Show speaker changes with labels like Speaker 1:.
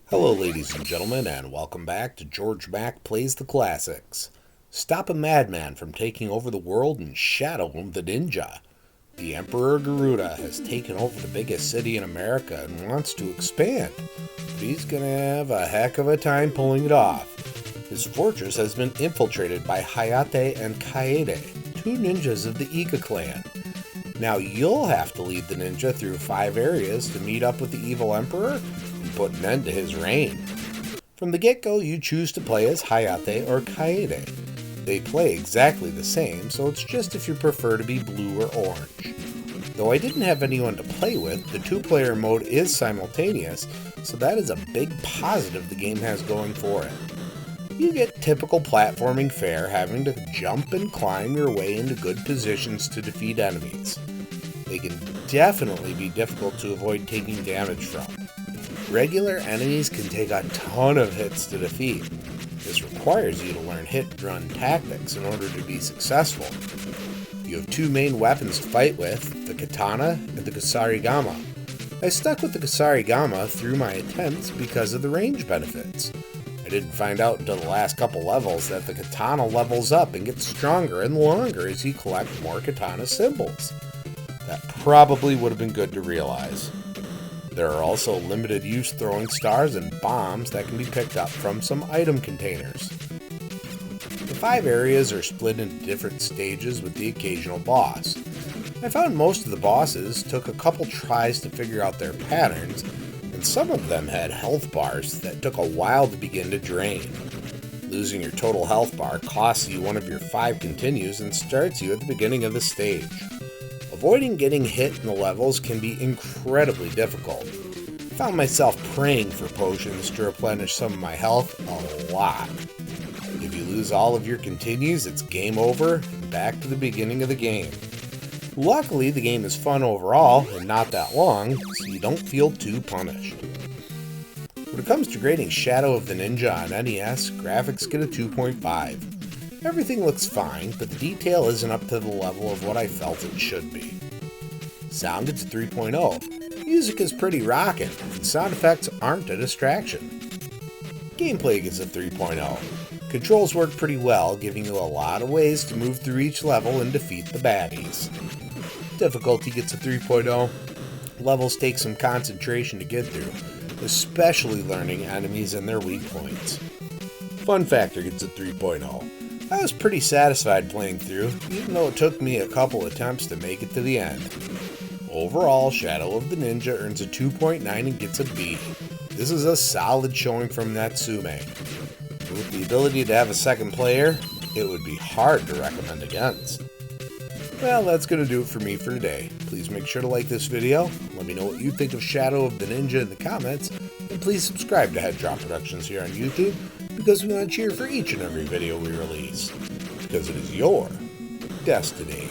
Speaker 1: Hello, ladies and gentlemen, and welcome back to Georg Mack Plays the Classics. Stop a madman from taking over the world and shadow him the ninja. The Emperor Garuda has taken over the biggest city in America and wants to expand, but he's gonna have a heck of a time pulling it off. His fortress has been infiltrated by Hayate and Kaede, two ninjas of the Iga clan. Now you'll have to lead the ninja through 5 areas to meet up with the evil Emperor and put an end to his reign. From the get-go, you choose to play as Hayate or Kaede. They play exactly the same, so it's just if you prefer to be blue or orange. Though I didn't have anyone to play with, the 2-player mode is simultaneous, so that is a big positive the game has going for it. You get typical platforming fare, having to jump and climb your way into good positions to defeat enemies. They can definitely be difficult to avoid taking damage from. Regular enemies can take a ton of hits to defeat. This requires you to learn hit-and-run tactics in order to be successful. You have 2 main weapons to fight with, the katana and the kusarigama. I stuck with the kusarigama through my attempts because of the range benefits. I didn't find out until the last couple levels that the katana levels up and gets stronger and longer as you collect more katana symbols. That probably would have been good to realize. There are also limited use throwing stars and bombs that can be picked up from some item containers. The 5 areas are split into different stages with the occasional boss. I found most of the bosses took a couple tries to figure out their patterns, and some of them had health bars that took a while to begin to drain. Losing your total health bar costs you one of your 5 continues and starts you at the beginning of the stage. Avoiding getting hit in the levels can be incredibly difficult. I found myself praying for potions to replenish some of my health a lot. If you lose all of your continues, it's game over and back to the beginning of the game. Luckily, the game is fun overall and not that long, so you don't feel too punished. When it comes to grading Shadow of the Ninja on NES, graphics get a 2.5. Everything looks fine, but the detail isn't up to the level of what I felt it should be. Sound gets a 3.0. Music is pretty rockin', and sound effects aren't a distraction. Gameplay gets a 3.0. Controls work pretty well, giving you a lot of ways to move through each level and defeat the baddies. Difficulty gets a 3.0. Levels take some concentration to get through, especially learning enemies and their weak points. Fun factor gets a 3.0. I was pretty satisfied playing through, even though it took me a couple attempts to make it to the end. Overall, Shadow of the Ninja earns a 2.9 and gets a B. This is a solid showing from Natsume. With the ability to have a second player, it would be hard to recommend against. Well, that's going to do it for me for today. Please make sure to like this video, let me know what you think of Shadow of the Ninja in the comments, and please subscribe to Head Drop Productions here on YouTube, because we want to cheer for each and every video we release, because it is your destiny.